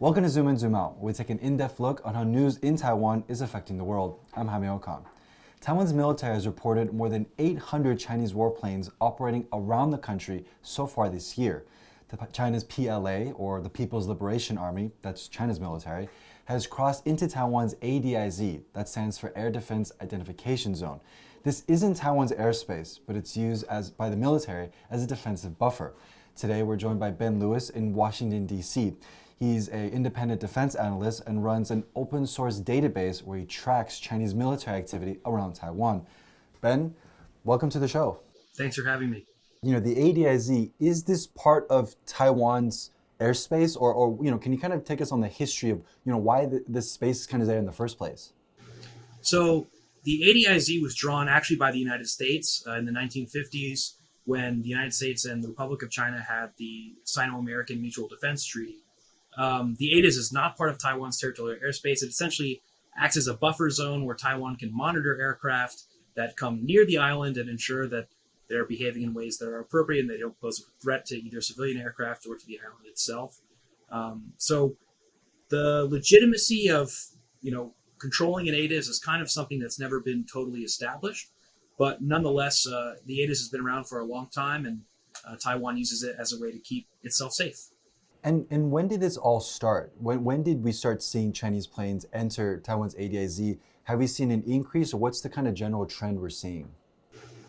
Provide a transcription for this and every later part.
Welcome to Zoom In, Zoom Out, where we take an in-depth look on how news in Taiwan is affecting the world. I'm Jaime Okan. Taiwan's military has reported more than 800 Chinese warplanes operating around the country so far this year. China's PLA, or the People's Liberation Army, that's China's military, has crossed into Taiwan's ADIZ, that stands for Air Defense Identification Zone. This isn't Taiwan's airspace, but it's used by the military as a defensive buffer. Today, we're joined by Ben Lewis in Washington, D.C. He's an independent defense analyst and runs an open source database where he tracks Chinese military activity around Taiwan. Ben, welcome to the show. Thanks for having me. The ADIZ, is this part of Taiwan's airspace or can you kind of take us on the history of, why this space is kind of there in the first place? So the ADIZ was drawn actually by the United States in the 1950s when the United States and the Republic of China had the Sino-American Mutual Defense Treaty. The ADIZ is not part of Taiwan's territorial airspace. It essentially acts as a buffer zone where Taiwan can monitor aircraft that come near the island and ensure that they're behaving in ways that are appropriate and they don't pose a threat to either civilian aircraft or to the island itself. So the legitimacy of, controlling an ADIZ is kind of something that's never been totally established. But nonetheless, the ADIZ has been around for a long time, and Taiwan uses it as a way to keep itself safe. And when did this all start? When did we start seeing Chinese planes enter Taiwan's ADIZ? Have we seen an increase, or what's the kind of general trend we're seeing?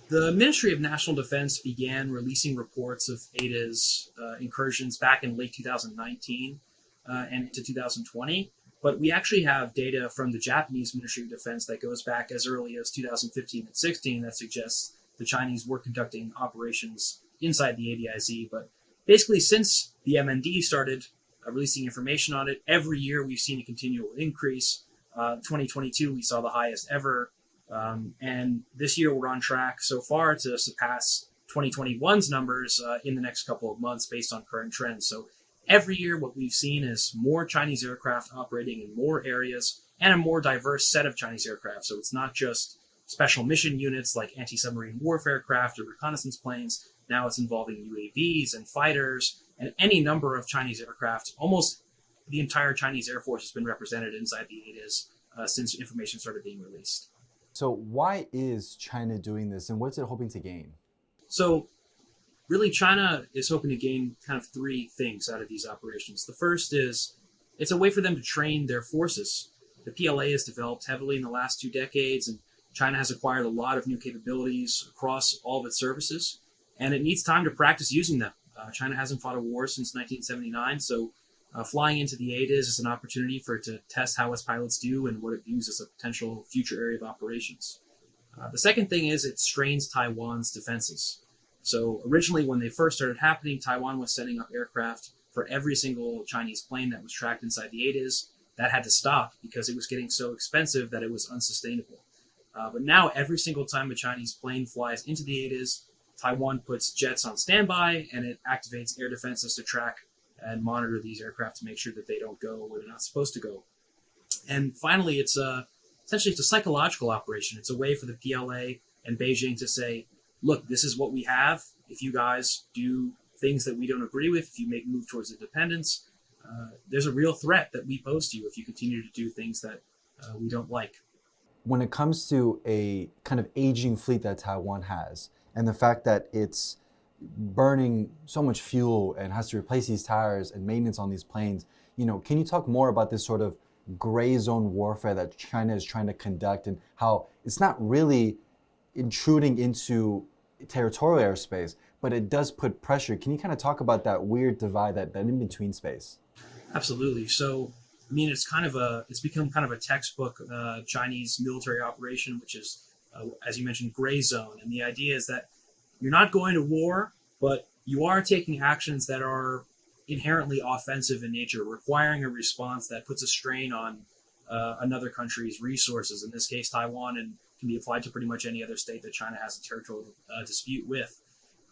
The Ministry of National Defense began releasing reports of ADIZ incursions back in late 2019 and into 2020. But we actually have data from the Japanese Ministry of Defense that goes back as early as 2015 and 16 that suggests the Chinese were conducting operations inside the ADIZ. But basically, since the MND started releasing information on it, every year we've seen a continual increase. 2022, we saw the highest ever. And this year we're on track so far to surpass 2021's numbers in the next couple of months based on current trends. So every year what we've seen is more Chinese aircraft operating in more areas and a more diverse set of Chinese aircraft. So it's not just special mission units like anti-submarine warfare craft or reconnaissance planes. Now it's involving UAVs and fighters and any number of Chinese aircraft. Almost the entire Chinese Air Force has been represented inside the ADIZ since information started being released. So why is China doing this, and what's it hoping to gain? So really, China is hoping to gain kind of three things out of these operations. The first is it's a way for them to train their forces. The PLA has developed heavily in the last 2 decades, and China has acquired a lot of new capabilities across all of its services, and it needs time to practice using them. China hasn't fought a war since 1979, so flying into the ADIZ is an opportunity for it to test how its pilots do and what it views as a potential future area of operations. The second thing is it strains Taiwan's defenses. So originally, when they first started happening, Taiwan was setting up aircraft for every single Chinese plane that was tracked inside the ADIZ. That had to stop because it was getting so expensive that it was unsustainable. But now, every single time a Chinese plane flies into the ADIZ, Taiwan puts jets on standby and it activates air defenses to track and monitor these aircraft to make sure that they don't go where they're not supposed to go. And finally, essentially it's a psychological operation. It's a way for the PLA and Beijing to say, look, this is what we have. If you guys do things that we don't agree with, if you move towards independence, there's a real threat that we pose to you if you continue to do things that we don't like. When it comes to a kind of aging fleet that Taiwan has, and the fact that it's burning so much fuel and has to replace these tires and maintenance on these planes, can you talk more about this sort of gray zone warfare that China is trying to conduct and how it's not really intruding into territorial airspace, but it does put pressure? Can you kind of talk about that weird divide, that in-between space? Absolutely. So, it's become kind of a textbook Chinese military operation, which is, as you mentioned, gray zone. And the idea is that you're not going to war, but you are taking actions that are inherently offensive in nature, requiring a response that puts a strain on another country's resources, in this case, Taiwan, and can be applied to pretty much any other state that China has a territorial dispute with.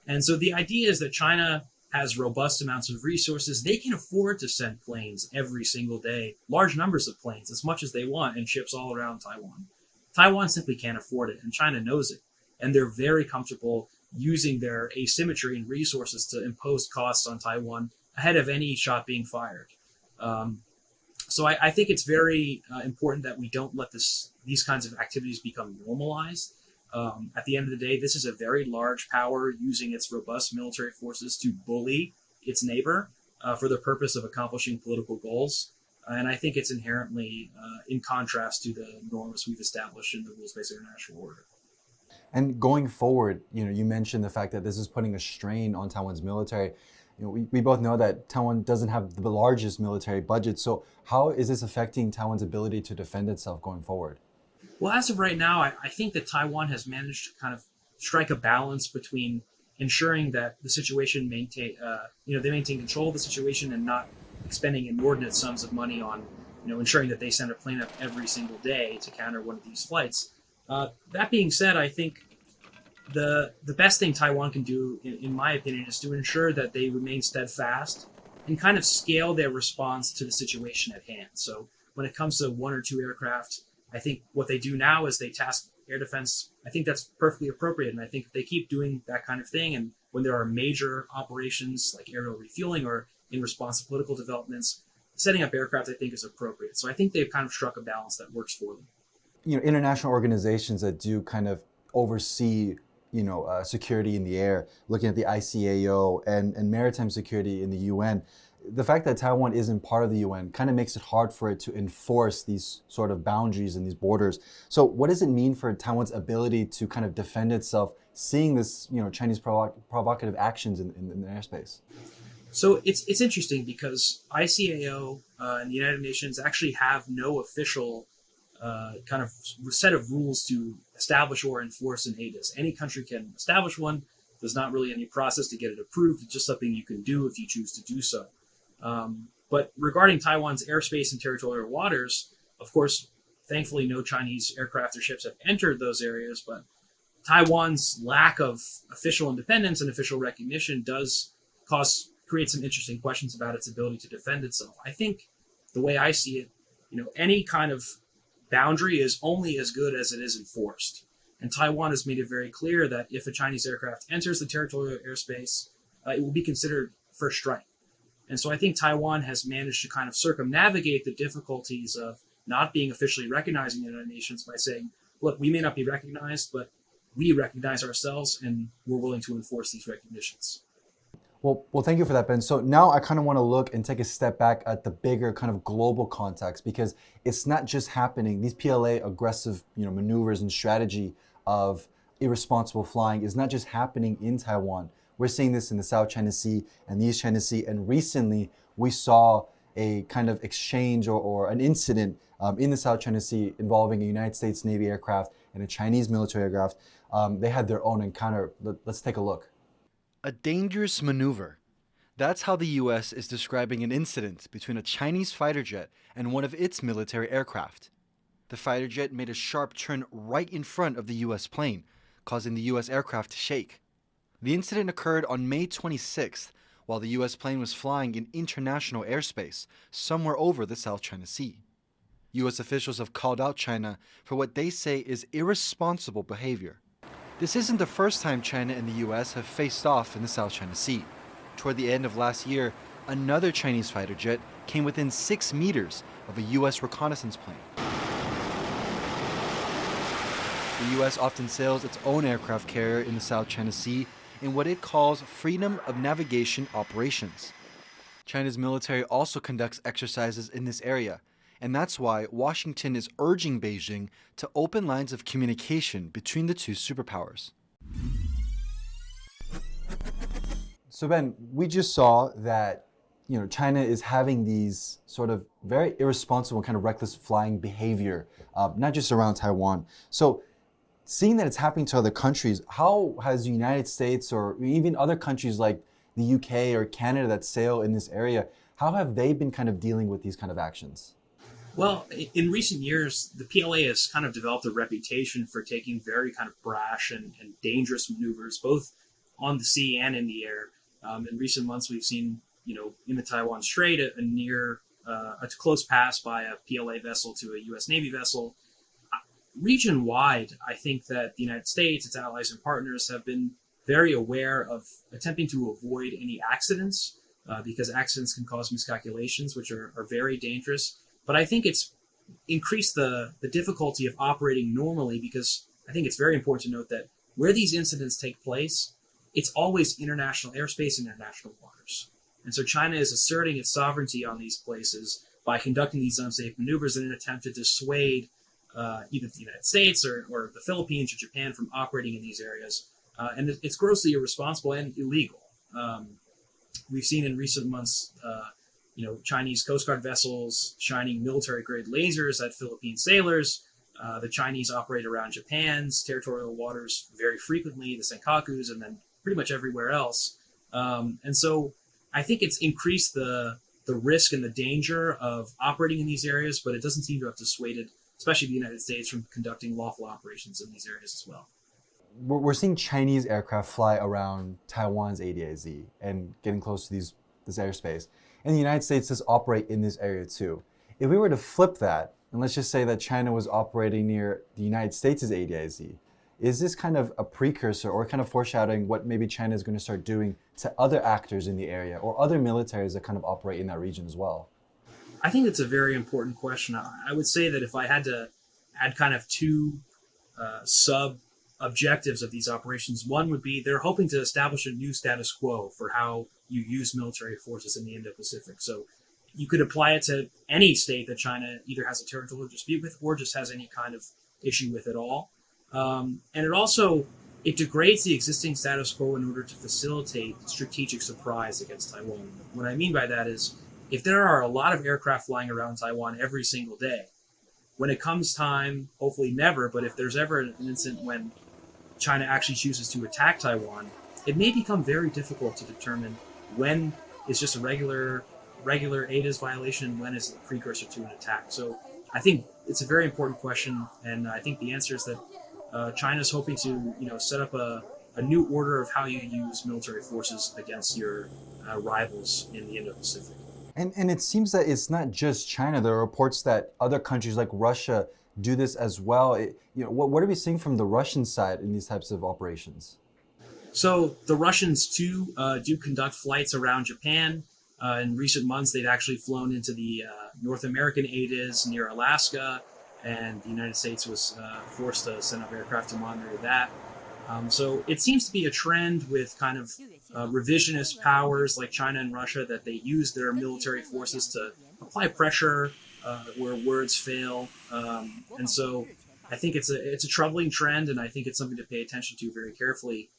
And so the idea is that China has robust amounts of resources. They can afford to send planes every single day, large numbers of planes, as much as they want, and ships all around Taiwan. Taiwan simply can't afford it, and China knows it. And they're very comfortable using their asymmetry and resources to impose costs on Taiwan ahead of any shot being fired. So I think it's very important that we don't let these kinds of activities become normalized. At the end of the day, this is a very large power using its robust military forces to bully its neighbor for the purpose of accomplishing political goals. And I think it's inherently in contrast to the norms we've established in the rules-based international order. And going forward, you mentioned the fact that this is putting a strain on Taiwan's military. We both know that Taiwan doesn't have the largest military budget. So how is this affecting Taiwan's ability to defend itself going forward? Well, as of right now, I think that Taiwan has managed to kind of strike a balance between ensuring that the situation they maintain control of the situation and not expending inordinate sums of money on, ensuring that they send a plane up every single day to counter one of these flights. That being said, I think the best thing Taiwan can do, in my opinion, is to ensure that they remain steadfast and kind of scale their response to the situation at hand. So when it comes to one or two aircraft, I think what they do now is they task air defense. I think that's perfectly appropriate. And I think if they keep doing that kind of thing, and when there are major operations like aerial refueling or in response to political developments, setting up aircraft, I think, is appropriate. So I think they've kind of struck a balance that works for them. International organizations that do kind of oversee, security in the air, looking at the ICAO and maritime security in the UN, the fact that Taiwan isn't part of the UN kind of makes it hard for it to enforce these sort of boundaries and these borders. So what does it mean for Taiwan's ability to kind of defend itself, seeing this, Chinese provocative actions in the airspace? So it's interesting because ICAO and the United Nations actually have no official kind of set of rules to establish or enforce an ADIZ. Any country can establish one. There's not really any process to get it approved. It's just something you can do if you choose to do so. But regarding Taiwan's airspace and territorial waters, of course, thankfully no Chinese aircraft or ships have entered those areas, but Taiwan's lack of official independence and official recognition does create some interesting questions about its ability to defend itself. I think the way I see it, any kind of boundary is only as good as it is enforced. And Taiwan has made it very clear that if a Chinese aircraft enters the territorial airspace, it will be considered first strike. And so I think Taiwan has managed to kind of circumnavigate the difficulties of not being officially recognizing the United Nations by saying, look, we may not be recognized, but we recognize ourselves and we're willing to enforce these recognitions. Well, thank you for that, Ben. So now I kind of want to look and take a step back at the bigger kind of global context, because it's not just happening. These PLA aggressive, maneuvers and strategy of irresponsible flying is not just happening in Taiwan. We're seeing this in the South China Sea and the East China Sea. And recently we saw a kind of exchange or an incident in the South China Sea involving a United States Navy aircraft and a Chinese military aircraft. They had their own encounter. Let's take a look. A dangerous maneuver. That's how the US is describing an incident between a Chinese fighter jet and one of its military aircraft. The fighter jet made a sharp turn right in front of the US plane, causing the US aircraft to shake. The incident occurred on May 26th, while the US plane was flying in international airspace somewhere over the South China Sea. US officials have called out China for what they say is irresponsible behavior. This isn't the first time China and the US have faced off in the South China Sea. Toward the end of last year, another Chinese fighter jet came within 6 meters of a US reconnaissance plane. The US often sails its own aircraft carrier in the South China Sea in what it calls freedom of navigation operations. China's military also conducts exercises in this area, and that's why Washington is urging Beijing to open lines of communication between the two superpowers. So Ben, we just saw that China is having these sort of very irresponsible kind of reckless flying behavior, not just around Taiwan. So seeing that it's happening to other countries, how has the United States or even other countries like the UK or Canada that sail in this area, how have they been kind of dealing with these kind of actions? Well, in recent years, the PLA has kind of developed a reputation for taking very kind of brash and dangerous maneuvers, both on the sea and in the air. In recent months, we've seen, in the Taiwan Strait, a close pass by a PLA vessel to a U.S. Navy vessel. Region-wide, I think that the United States, its allies and partners have been very aware of attempting to avoid any accidents because accidents can cause miscalculations, which are very dangerous. But I think it's increased the difficulty of operating normally, because I think it's very important to note that where these incidents take place, it's always international airspace and international waters. And so China is asserting its sovereignty on these places by conducting these unsafe maneuvers in an attempt to dissuade either the United States or the Philippines or Japan from operating in these areas. And it's grossly irresponsible and illegal. We've seen in recent months, Chinese Coast Guard vessels shining military-grade lasers at Philippine sailors. The Chinese operate around Japan's territorial waters very frequently, the Senkakus, and then pretty much everywhere else. And so I think it's increased the risk and the danger of operating in these areas, but it doesn't seem to have dissuaded, especially the United States, from conducting lawful operations in these areas as well. We're seeing Chinese aircraft fly around Taiwan's ADIZ and getting close to this airspace. And the United States does operate in this area too. If we were to flip that, and let's just say that China was operating near the United States' ADIZ, is this kind of a precursor or kind of foreshadowing what maybe China is going to start doing to other actors in the area or other militaries that kind of operate in that region as well? I think that's a very important question. I would say that if I had to add kind of two sub-objectives of these operations, one would be they're hoping to establish a new status quo for how you use military forces in the Indo-Pacific. So you could apply it to any state that China either has a territorial dispute with or just has any kind of issue with at all. And it degrades the existing status quo in order to facilitate strategic surprise against Taiwan. What I mean by that is, if there are a lot of aircraft flying around Taiwan every single day, when it comes time, hopefully never, but if there's ever an incident when China actually chooses to attack Taiwan, it may become very difficult to determine when is just a regular ADIZ violation and when is the precursor to an attack. So I think it's a very important question, and I think the answer is that China's hoping to set up a new order of how you use military forces against your rivals in the Indo-Pacific. And it seems that it's not just China. There are reports that other countries like Russia do this as well. What are we seeing from the Russian side in these types of operations? So the Russians too do conduct flights around Japan. In recent months, they've actually flown into the North American ADIZ near Alaska, and the United States was forced to send up aircraft to monitor that. So it seems to be a trend with kind of revisionist powers like China and Russia that they use their military forces to apply pressure where words fail. And so I think it's a troubling trend, and I think it's something to pay attention to very carefully.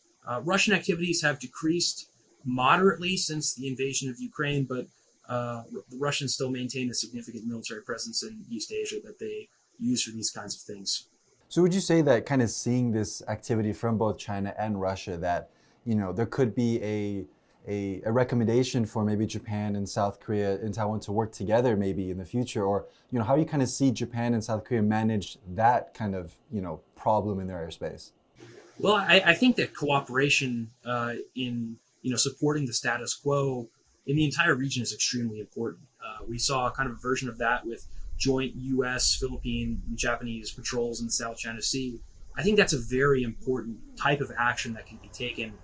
Russian activities have decreased moderately since the invasion of Ukraine, but the Russians still maintain a significant military presence in East Asia that they use for these kinds of things. So would you say that kind of seeing this activity from both China and Russia, that there could be a recommendation for maybe Japan and South Korea and Taiwan to work together maybe in the future, or how do you kind of see Japan and South Korea manage that kind of problem in their airspace? Well, I think that cooperation in supporting the status quo in the entire region is extremely important. We saw kind of a version of that with joint U.S., Philippine, and Japanese patrols in the South China Sea. I think that's a very important type of action that can be taken.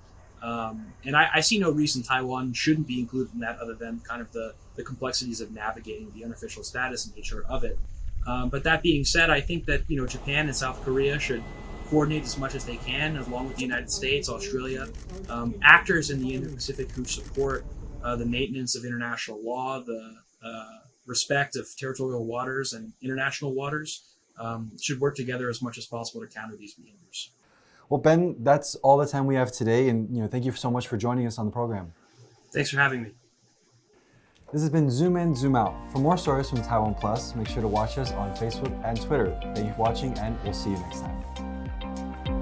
And I see no reason Taiwan shouldn't be included in that, other than kind of the complexities of navigating the unofficial status nature of it. But that being said, I think that Japan and South Korea should coordinate as much as they can, along with the United States, Australia, actors in the Indo-Pacific who support the maintenance of international law, the respect of territorial waters and international waters, should work together as much as possible to counter these behaviors. Well, Ben, that's all the time we have today, and thank you so much for joining us on the program. Thanks for having me. This has been Zoom In, Zoom Out. For more stories from TaiwanPlus, make sure to watch us on Facebook and Twitter. Thank you for watching, and we'll see you next time.